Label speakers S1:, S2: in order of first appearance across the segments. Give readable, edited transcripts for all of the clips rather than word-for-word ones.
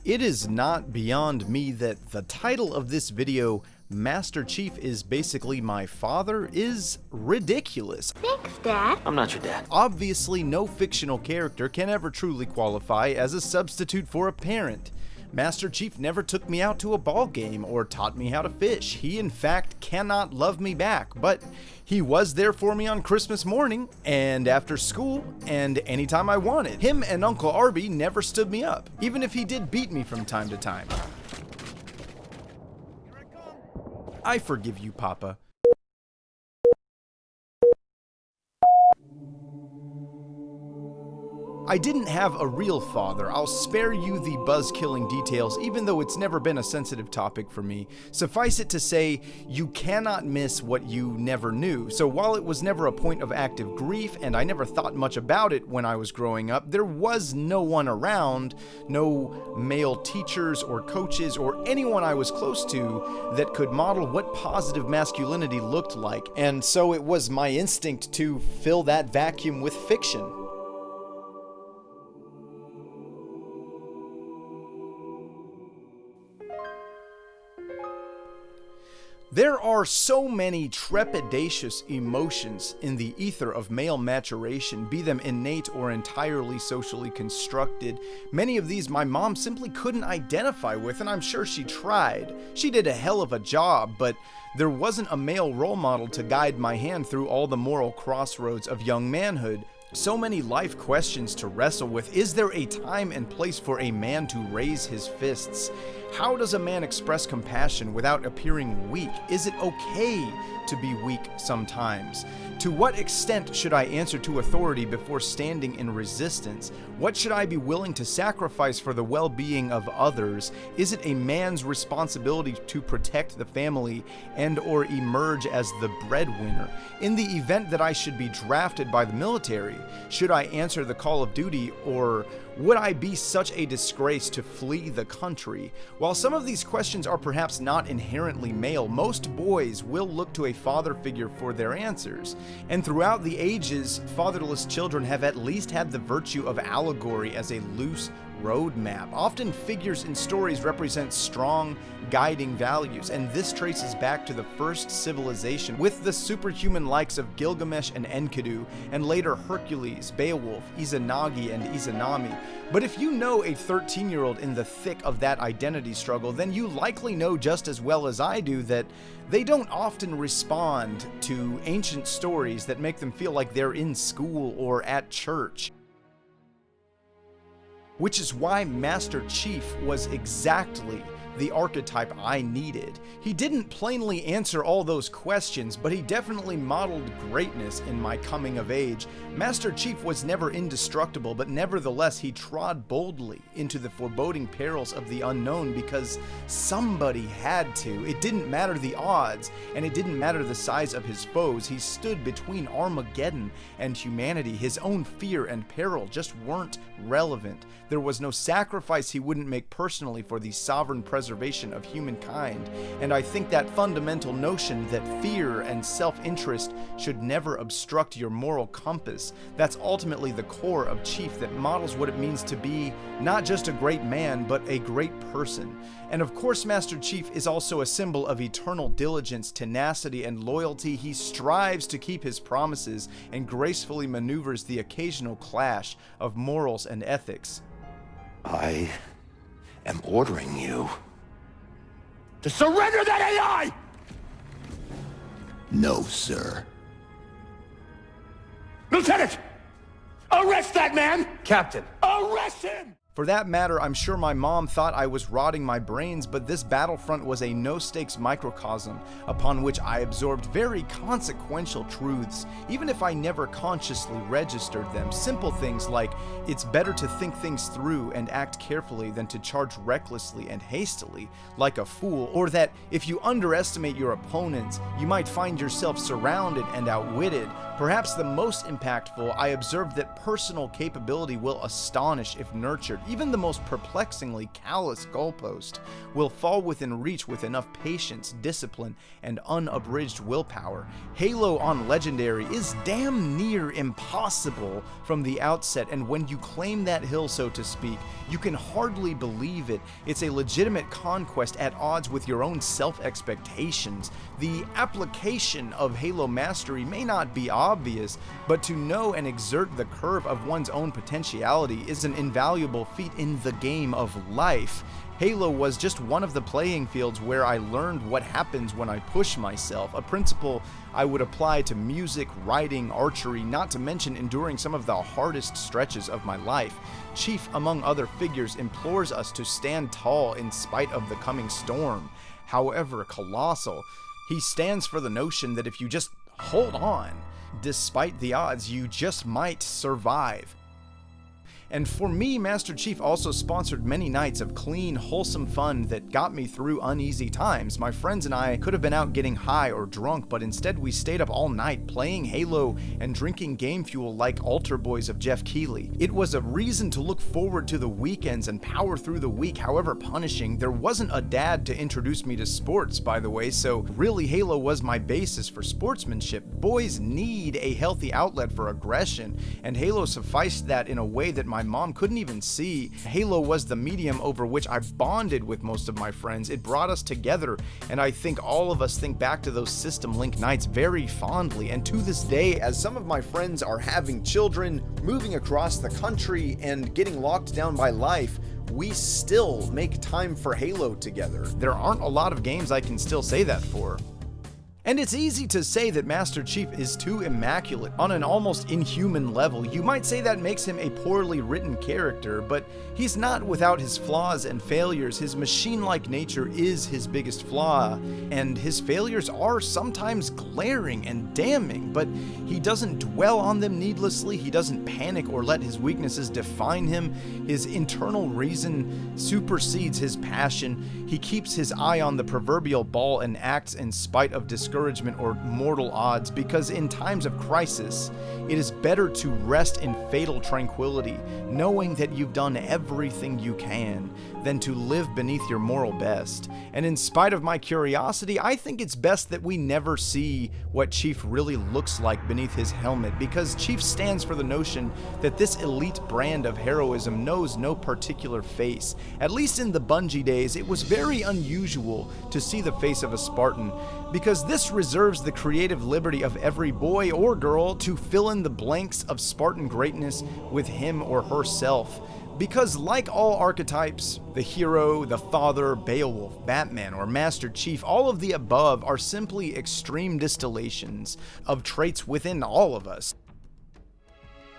S1: It is not beyond me that the title of this video, Master Chief is basically my father, is ridiculous.
S2: Thanks, Dad.
S3: I'm not your dad.
S1: Obviously, no fictional character can ever truly qualify as a substitute for a parent. Master Chief never took me out to a ball game or taught me how to fish. He in fact cannot love me back, but he was there for me on Christmas morning and after school and anytime I wanted. Him and Uncle Arby never stood me up, even if he did beat me from time to time. I forgive you, Papa. I didn't have a real father. I'll spare you the buzz-killing details, even though it's never been a sensitive topic for me. Suffice it to say, you cannot miss what you never knew. So while it was never a point of active grief, and I never thought much about it when I was growing up, there was no one around, no male teachers or coaches or anyone I was close to that could model what positive masculinity looked like. And so it was my instinct to fill that vacuum with fiction. There are so many trepidatious emotions in the ether of male maturation, be them innate or entirely socially constructed. Many of these my mom simply couldn't identify with, and I'm sure she tried. She did a hell of a job, but there wasn't a male role model to guide my hand through all the moral crossroads of young manhood. So many life questions to wrestle with. Is there a time and place for a man to raise his fists? How does a man express compassion without appearing weak? Is it okay to be weak sometimes? To what extent should I answer to authority before standing in resistance? What should I be willing to sacrifice for the well-being of others? Is it a man's responsibility to protect the family and or emerge as the breadwinner? In the event that I should be drafted by the military, should I answer the call of duty, or would I be such a disgrace to flee the country? While some of these questions are perhaps not inherently male, most boys will look to a father figure for their answers. And throughout the ages, fatherless children have at least had the virtue of allegory as a loose roadmap. Often figures in stories represent strong, guiding values, and this traces back to the first civilization with the superhuman likes of Gilgamesh and Enkidu, and later Hercules, Beowulf, Izanagi, and Izanami. But if you know a 13-year-old in the thick of that identity struggle, then you likely know just as well as I do that they don't often respond to ancient stories that make them feel like they're in school or at church. Which is why Master Chief was exactly the archetype I needed. He didn't plainly answer all those questions, but he definitely modeled greatness in my coming of age. Master Chief was never indestructible, but nevertheless he trod boldly into the foreboding perils of the unknown because somebody had to. It didn't matter the odds, and it didn't matter the size of his foes. He stood between Armageddon and humanity. His own fear and peril just weren't relevant. There was no sacrifice he wouldn't make personally for the sovereign preservation of humankind, and I think that fundamental notion that fear and self-interest should never obstruct your moral compass, that's ultimately the core of Chief that models what it means to be not just a great man, but a great person. And of course, Master Chief is also a symbol of eternal diligence, tenacity, and loyalty. He strives to keep his promises and gracefully maneuvers the occasional clash of morals and ethics.
S4: I am ordering you to surrender that AI! No, sir. Lieutenant! Arrest that man!
S3: Captain.
S4: Arrest him!
S1: For that matter, I'm sure my mom thought I was rotting my brains, but this battlefront was a no-stakes microcosm upon which I absorbed very consequential truths, even if I never consciously registered them. Simple things like, it's better to think things through and act carefully than to charge recklessly and hastily, like a fool, or that if you underestimate your opponents, you might find yourself surrounded and outwitted. Perhaps the most impactful, I observed that personal capability will astonish if nurtured. even the most perplexingly callous goalpost will fall within reach with enough patience, discipline, and unabridged willpower. Halo on Legendary is damn near impossible from the outset, and when you claim that hill, so to speak, you can hardly believe it. It's a legitimate conquest at odds with your own self-expectations. The application of Halo Mastery may not be obvious, but to know and exert the curve of one's own potentiality is an invaluable feat in the game of life. Halo was just one of the playing fields where I learned what happens when I push myself, a principle I would apply to music, writing, archery, not to mention enduring some of the hardest stretches of my life. Chief, among other figures, implores us to stand tall in spite of the coming storm. However colossal, he stands for the notion that if you just hold on, despite the odds, you just might survive. And for me, Master Chief also sponsored many nights of clean, wholesome fun that got me through uneasy times. My friends and I could have been out getting high or drunk, but instead we stayed up all night playing Halo and drinking game fuel like altar boys of Jeff Keighley. It was a reason to look forward to the weekends and power through the week, however punishing. There wasn't a dad to introduce me to sports, by the way, so really Halo was my basis for sportsmanship. Boys need a healthy outlet for aggression, and Halo sufficed that in a way that my mom couldn't even see. Halo was the medium over which I bonded with most of my friends. It brought us together, and I think all of us think back to those System Link nights very fondly. And to this day, as some of my friends are having children, moving across the country, and getting locked down by life, we still make time for Halo together. There aren't a lot of games I can still say that for. And it's easy to say that Master Chief is too immaculate on an almost inhuman level. You might say that makes him a poorly written character, but he's not without his flaws and failures. His machine-like nature is his biggest flaw, and his failures are sometimes glaring and damning, but he doesn't dwell on them needlessly. He doesn't panic or let his weaknesses define him. His internal reason supersedes his passion. He keeps his eye on the proverbial ball and acts in spite of discouragement or mortal odds, because in times of crisis, it is better to rest in fatal tranquility, knowing that you've done everything you can, than to live beneath your moral best. And in spite of my curiosity, I think it's best that we never see what Chief really looks like beneath his helmet, because Chief stands for the notion that this elite brand of heroism knows no particular face. At least in the Bungie days, it was very unusual to see the face of a Spartan, because this reserves the creative liberty of every boy or girl to fill in the blanks of Spartan greatness with him or herself. Because like all archetypes, the hero, the father, Beowulf, Batman, or Master Chief, all of the above are simply extreme distillations of traits within all of us.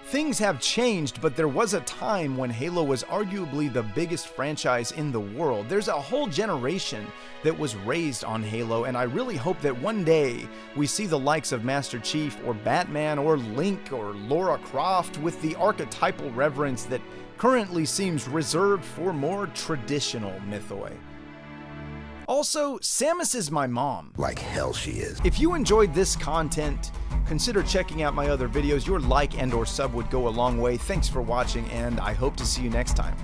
S1: Things have changed, but there was a time when Halo was arguably the biggest franchise in the world. There's a whole generation that was raised on Halo, and I really hope that one day we see the likes of Master Chief or Batman or Link or Lara Croft with the archetypal reverence that currently seems reserved for more traditional mythoi. Also, Samus is my mom.
S4: Like hell she is.
S1: If you enjoyed this content, consider checking out my other videos. Your like and or sub would go a long way. Thanks for watching, and I hope to see you next time.